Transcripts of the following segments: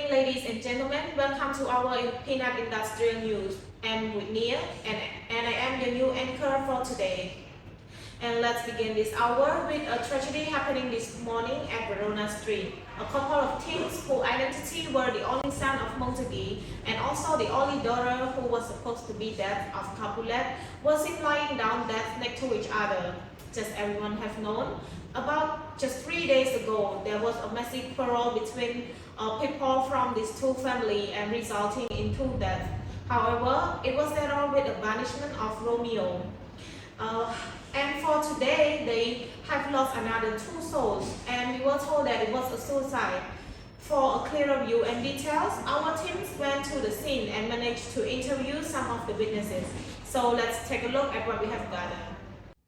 evening, ladies and gentlemen. Welcome to our Peanut Industrial News. I'm Vouchnea and I am your new anchor for today. And let's begin this hour with a tragedy happening this morning at Verona Street. A couple of teens whose identity were the only son of Montague and also the only daughter who was supposed to be dead of Capulet were seen lying down dead next to each other. Just everyone have known, about just 3 days ago, there was a massive quarrel between people from these two families and resulting in two deaths. However, it was settled with the banishment of Romeo. And for today, they have lost another 2 souls, and we were told that it was a suicide. For a clearer view and details, our teams went to the scene and managed to interview some of the witnesses. So let's take a look at what we have gathered.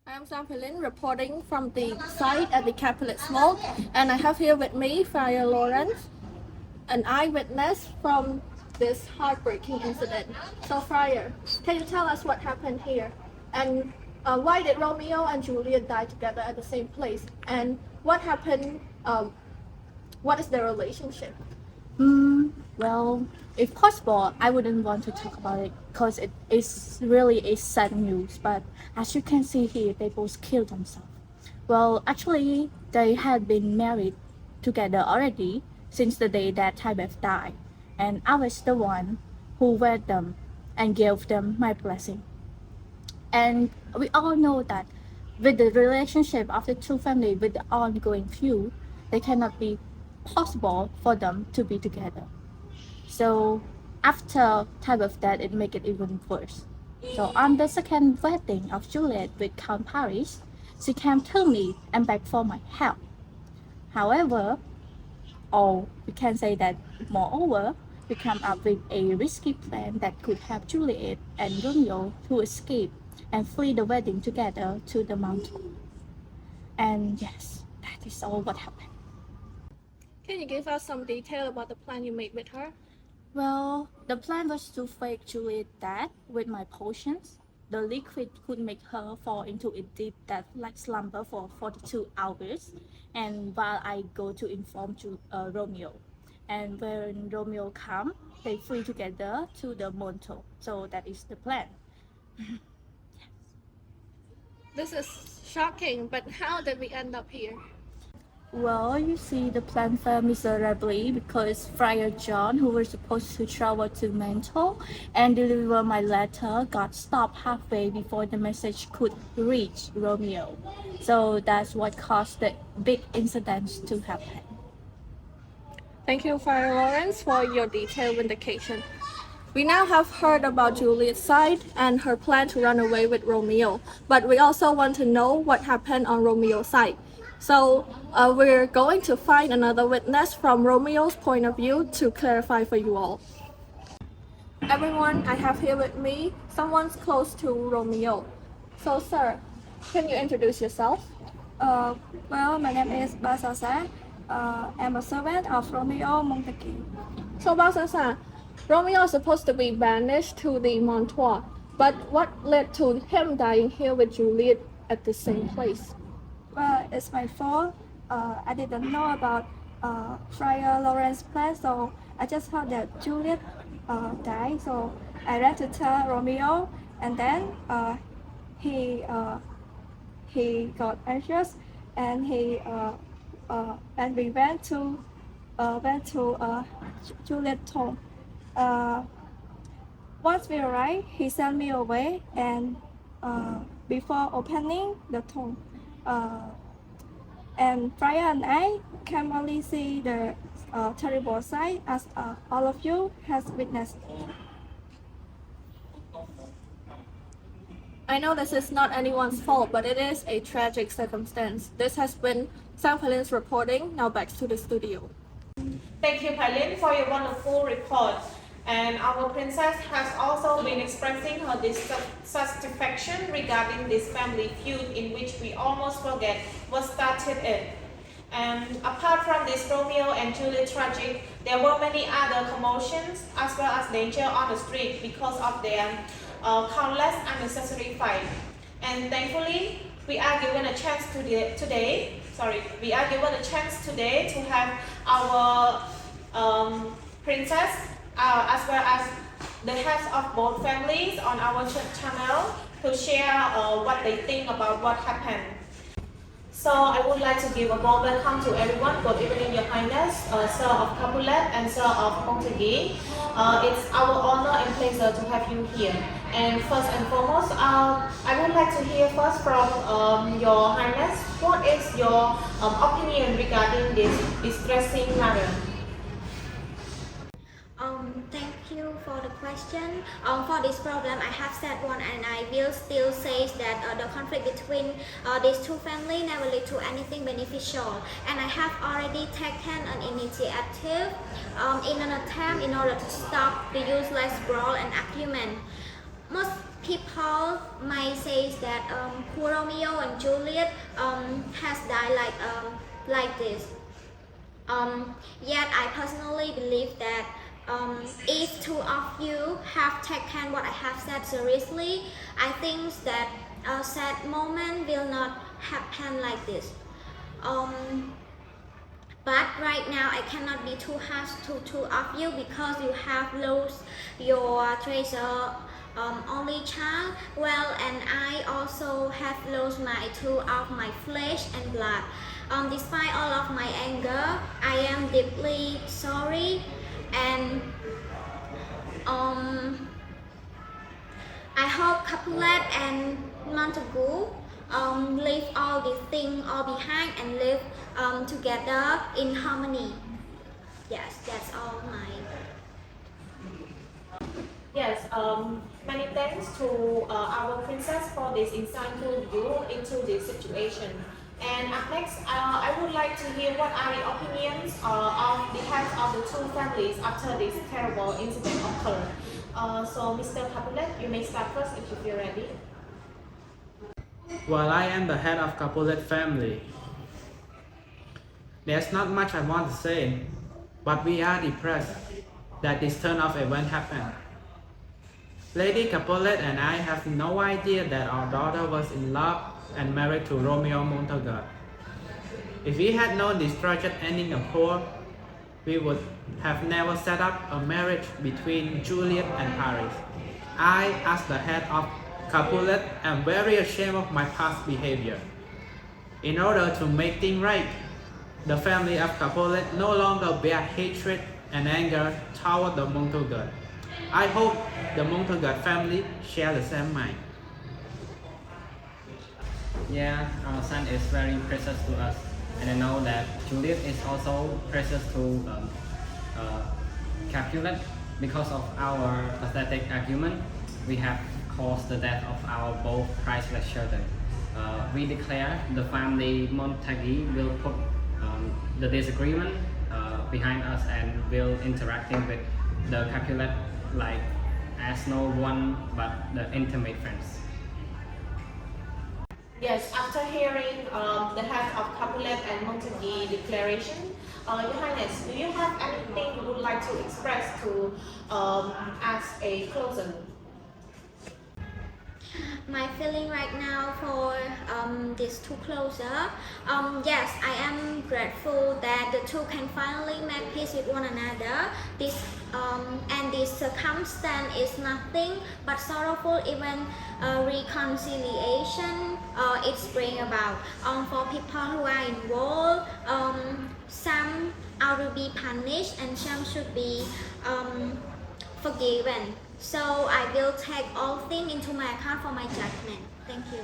I'm Sangphaylin reporting from the site at the Capulet Smoke, and I have here with me Friar Lawrence, an eyewitness from this heartbreaking incident. So Friar, can you tell us what happened here? And why did Romeo and Juliet die together at the same place? And what happened, what is their relationship? Well, if possible, I wouldn't want to talk about it because it is really a sad news. But as you can see here, they both killed themselves. Well, actually, they had been married together already since the day that Tybev died. And I was the one who wed them and gave them my blessing. And we all know that with the relationship of the two families, with the ongoing feud, they cannot be possible for them to be together. So after Tybev death, it made it even worse. So on the second wedding of Juliet with Count Paris, she came to me and begged for my help. However, or we can say that moreover, we came up with a risky plan that could help Juliet and Romeo to escape and flee the wedding together to the mountain. And yes, that is all what happened. Can you give us some detail about the plan you made with her? Well, the plan was to fake Juliet death with my potions. The liquid could make her fall into a deep death-like slumber for 42 hours, and while I go to inform Romeo. And when Romeo comes, they flee together to the mountain. So that is the plan. This is shocking, but how did we end up here? Well, you see, the plan failed miserably because Friar John, who was supposed to travel to Mentor and deliver my letter, got stopped halfway before the message could reach Romeo. So that's what caused the big incidents to happen. Thank you, Friar Lawrence, for your detailed vindication. We now have heard about Juliet's side and her plan to run away with Romeo, but we also want to know what happened on Romeo's side. So we're going to find another witness from Romeo's point of view to clarify for you all. Everyone, I have here with me someone's close to Romeo. So sir, can you introduce yourself? Well, my name is Basasa. I'm a servant of Romeo Montague. So Basasa, Romeo is supposed to be banished to the Montois, but what led to him dying here with Juliet at the same place? Well, it's my fault. I didn't know about Friar Lawrence's plan, so I just heard that Juliet died. So I ran to tell Romeo, and then he got anxious, and we went to Juliet's home. Once we arrived, he sent me away, and before opening the tomb, and Friar and I can only see the terrible sight as all of you has witnessed. I know this is not anyone's fault, but it is a tragic circumstance. This has been Sangphaylin's reporting. Now back to the studio. Thank you, Phaylin, for your wonderful report. And our princess has also been expressing her dissatisfaction regarding this family feud in which we almost forget what started it. And apart from this Romeo and Juliet tragic, there were many other commotions as well as danger on the street because of their countless unnecessary fight. And thankfully, we are given a chance today to have our princess, as well as the heads of both families on our channel to share what they think about what happened. So I would like to give a warm welcome to everyone. Good evening, Your Highness, Sir of Capulet and Sir of Montague. It's our honor and pleasure to have you here. And first and foremost, I would like to hear first from Your Highness. What is your opinion regarding this distressing matter? Thank you for the question. For this problem, I have said one, and I will still say that the conflict between these two families never lead to anything beneficial. And I have already taken an initiative in an attempt in order to stop the useless brawl and argument. Most people might say that Romeo and Juliet has died like this. Yet I personally believe that if two of you have taken what I have said seriously, I think that a sad moment will not happen like this. But right now I cannot be too harsh to two of you because you have lost your treasure only child. Well, and I also have lost my two of my flesh and blood. Despite all of my anger, I am deeply sorry, and I hope Capulet and Montague leave all these things all behind and live together in harmony. Yes, that's all my. Yes, many thanks to our princess for this insightful view into this situation. And up next, I would like to hear what are the opinions of the heads of the two families after this terrible incident occurred. So, Mr. Capulet, you may start first if you feel ready. Well, I am the head of Capulet family. There's not much I want to say, but we are depressed that this turn of event happened. Lady Capulet and I have no idea that our daughter was in love and married to Romeo Montague. If we had known this tragic ending occurred, we would have never set up a marriage between Juliet and Paris. I, as the head of Capulet, am very ashamed of my past behavior. In order to make things right, the family of Capulet no longer bear hatred and anger toward the Montague. I hope the Montague family share the same mind. Yeah, our son is very precious to us, and I know that Juliet is also precious to Capulet. Because of our pathetic argument, we have caused the death of our both priceless children. We declare the family Montague will put the disagreement behind us and will interacting with the Capulet like as no one but the intimate friends. Yes, after hearing the head of Capulet and Montague declaration, Your Highness, do you have anything you would like to express to as a closer? My feeling right now for these two closer, yes, I am grateful that the two can finally make peace with one another. This and this circumstance is nothing but sorrowful even reconciliation it's bring about. For people who are involved, some will be punished and some should be forgiven. So I will take all things into my account for my judgment. Thank you.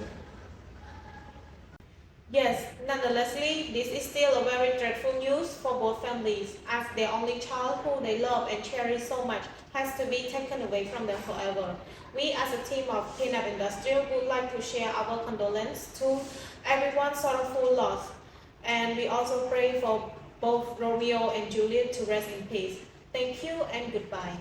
Yes, nonetheless, this is still a very dreadful news for both families, as their only child who they love and cherish so much has to be taken away from them forever. We as a team of Peanut Industrial would like to share our condolences to everyone's sorrowful loss, and we also pray for both Romeo and Juliet to rest in peace. Thank you and goodbye.